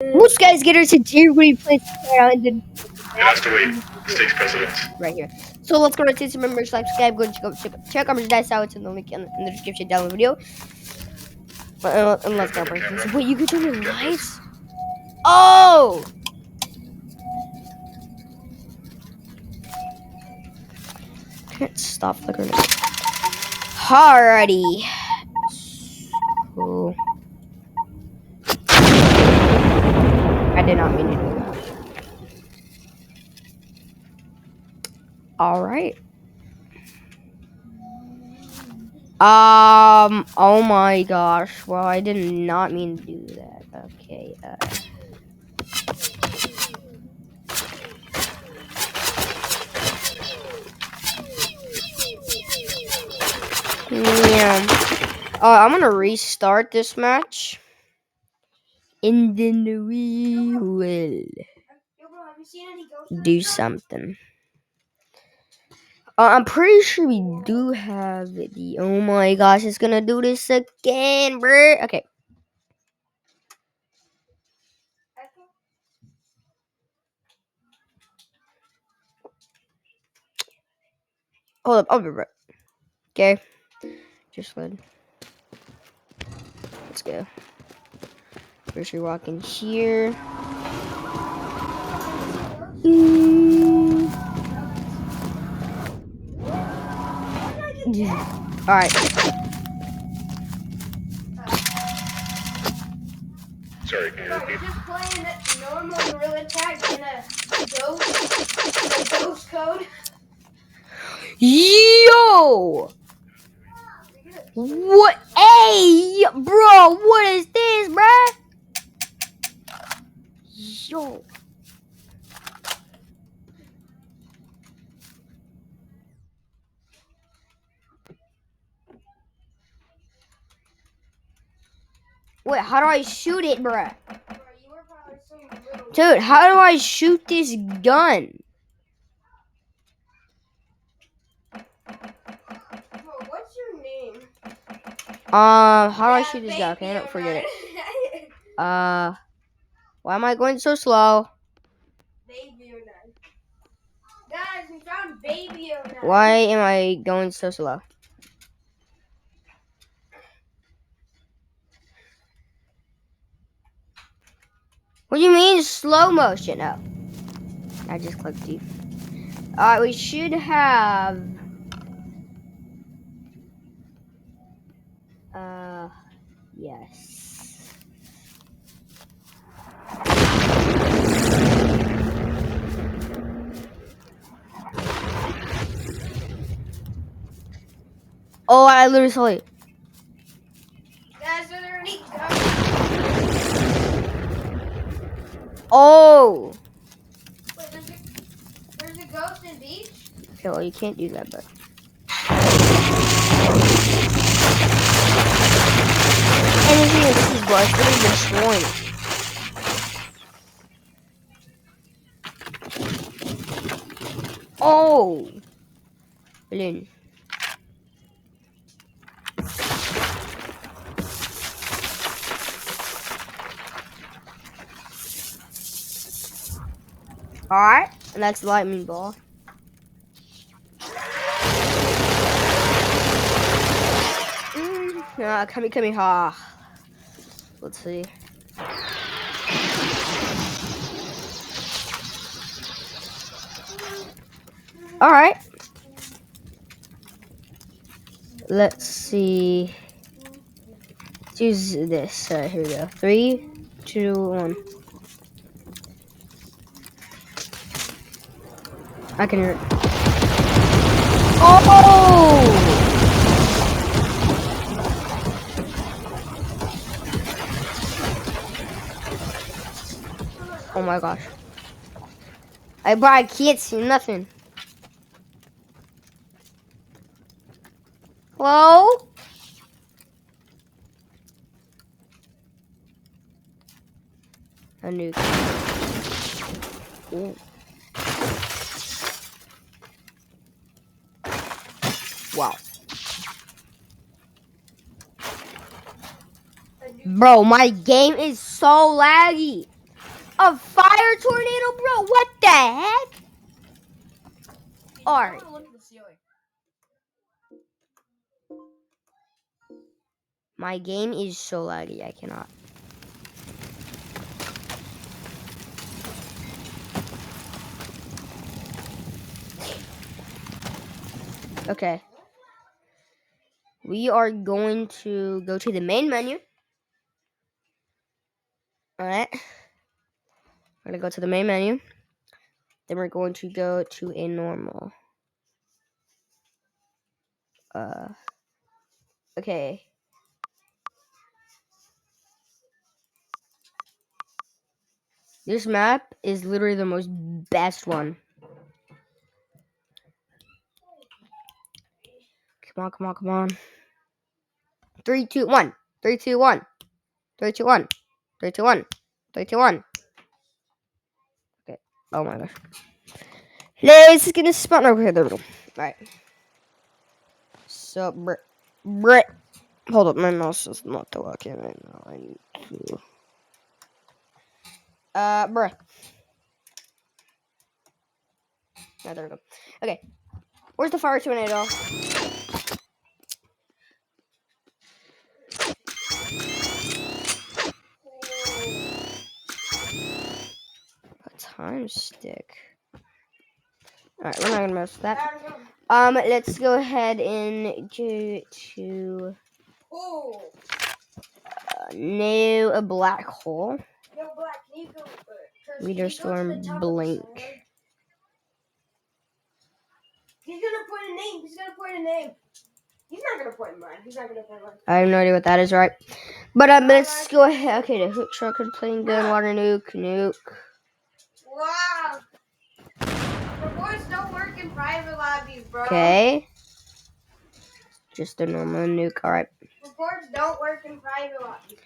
Most guys get us to everybody plays around and It has to wait. Stakes precedence. right here. So let's go to this. Remember, subscribe, go check out merchandise out. It's in the link in the description down the video. And let's go break this. Wait, you can turn your lights? Oh! Can't stop flickering. Alrighty. Cool. I did not mean to do that. Alright. Oh my gosh. Well, I did not mean to do that. Okay, yeah. I'm gonna restart this match. And then we will do something. I'm pretty sure we do have the. Oh my gosh, it's gonna do this again, bruh. Okay. Hold up, I'll be right. Okay. Just let. Let's go. First, we walk in here. Alright. Sorry, can you repeat? Just playing normal gorilla tag in a ghost code. Yo! What? Hey, bro, what is this, bruh? Yo. Wait, how do I shoot it, bruh? Dude, how do I shoot this gun? What's your name? How do I shoot this gun? Okay, don't forget it. Why am I going so slow? Baby or none. Guys, we found baby or none. Why am I going so slow? What do you mean slow motion? Oh, I just clicked D. Alright, we should have. Yes. Oh, I literally saw it. Guys, are there any ghosts? Oh. Wait, there's a ghost in beach? Okay, well, you can't do that, but. Anything is too bro, it's really destroying it. Oh! Balloon. Alright, and that's the lightning ball. Come here, ha. Let's see. Alright. Let's see. Let's use this. Here we go. 3, 2, 1. I can hear it. Oh! Oh my gosh. But I can't see nothing. Hello? A nuke. Ooh. Wow. Bro, my game is so laggy. A fire tornado, bro? What the heck? Alright. Look at the ceiling. My game is so laggy, I cannot. Okay. We are going to go to the main menu. Alright. We're gonna go to the main menu. Then we're going to go to a normal. Okay. This map is literally the most best one. Come on, come on, come on. 3, 2, 1. 3, 2, 1. 3, 2, 1. 3, 2, 1. 3, 2, 1. Okay. Oh my gosh. Let's get a spot over here. There we go. Alright. So, Brett. Hold up, my mouse is not working right now. I need to. Bruh. Oh, there we go. Okay. Where's the fire tornado? A time stick. Alright, we're not gonna mess with that. Let's go ahead and go to a black hole. Yo, Black, can you go? Meteor storm blink. He's gonna put a name. He's gonna put a name. He's not gonna put mine. He's not gonna put mine. I have no idea what that is, right? But let's go ahead. Okay, the hook truck and playing gun, water nuke. Wow. Reports don't work in private lobbies, bro. Okay. Just a normal nuke. All right. Reports don't work in private lobbies.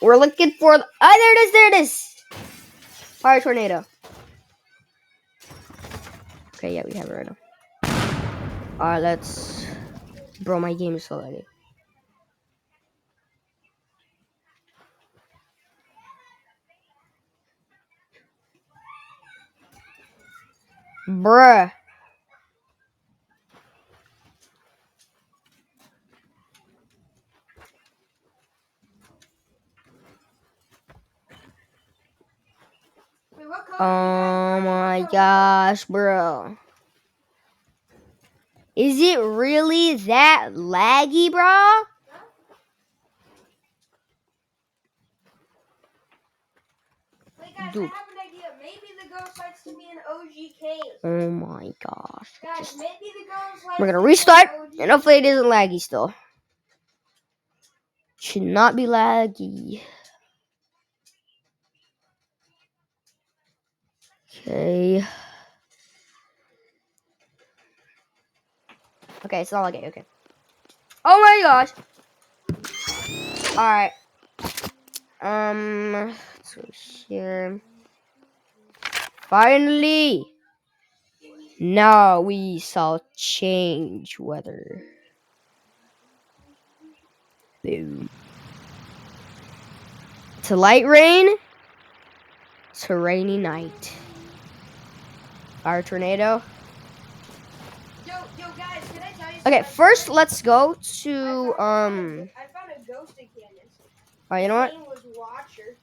We're looking for. Oh, there it is. Fire tornado. Okay, yeah, we have it right now. All right, let's. Bro, my game is so laggy. Bruh. Wait, what color Oh my gosh, bro. Is it really that laggy, bro? Wait, guys, Dude. I have an idea. Maybe the ghost likes to be in OG cave. Oh my gosh. Guys, maybe the ghost likes We're gonna to be restart, in OG and hopefully it isn't laggy still. Should not be laggy. Okay. Okay, it's not laggy. Okay. Oh my gosh. All right. Let's go here. Finally. Now we saw change weather. Boom. To light rain. To rainy night. Fire tornado. Yo, guys, can I tell you Okay, something? first let's go to I found a ghost in Candace. Alright, you know what? His name was Watcher.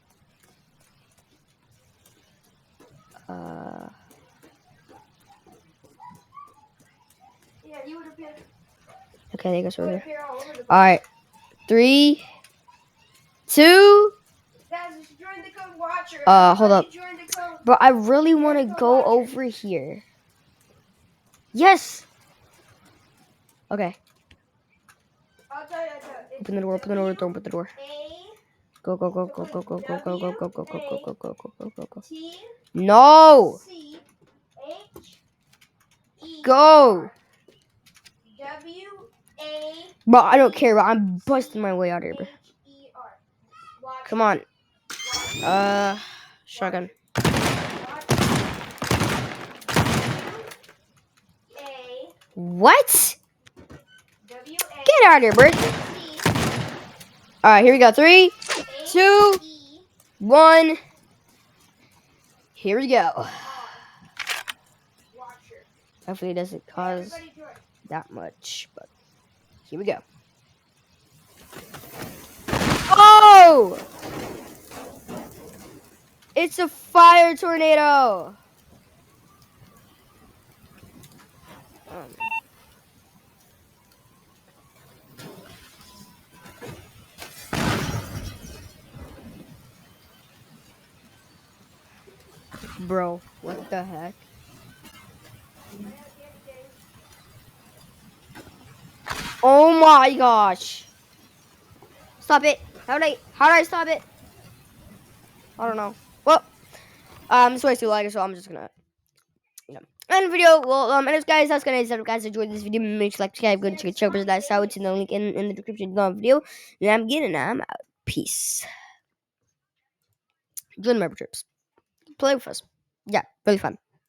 Yeah, you would appear. Okay, there goes You would over here. appear all over the place. Alright. 3, 2. Guys, you should join the code Watcher. Hold up. Join the code. Bro, I really want to go over here. Yes! Okay. I'll tell you. Open the door, don't open the door. A Go. T No! C H E Go! W A Bro, I don't care, bro. I'm busting my way out of here, bro. H-E-R. Watch. Come on. Shotgun. What? Get out of here, bro. Alright, here we go. 3, 2, 1. Here we go. Watcher. Hopefully it doesn't cause Everybody join. that much, but here we go. Oh! It's a fire tornado. Bro, what the heck? Oh my gosh. Stop it. How do I stop it? I don't know. Well, this way too light, so I'm just gonna end the video. Well, anyways, guys, that's gonna be it. Guys, enjoyed this video. Make sure to like, subscribe, go and check out that out. It's in the link in the description of the video. And I'm getting I'm out. Peace. Join the member trips. Play with us. Yeah, really fun.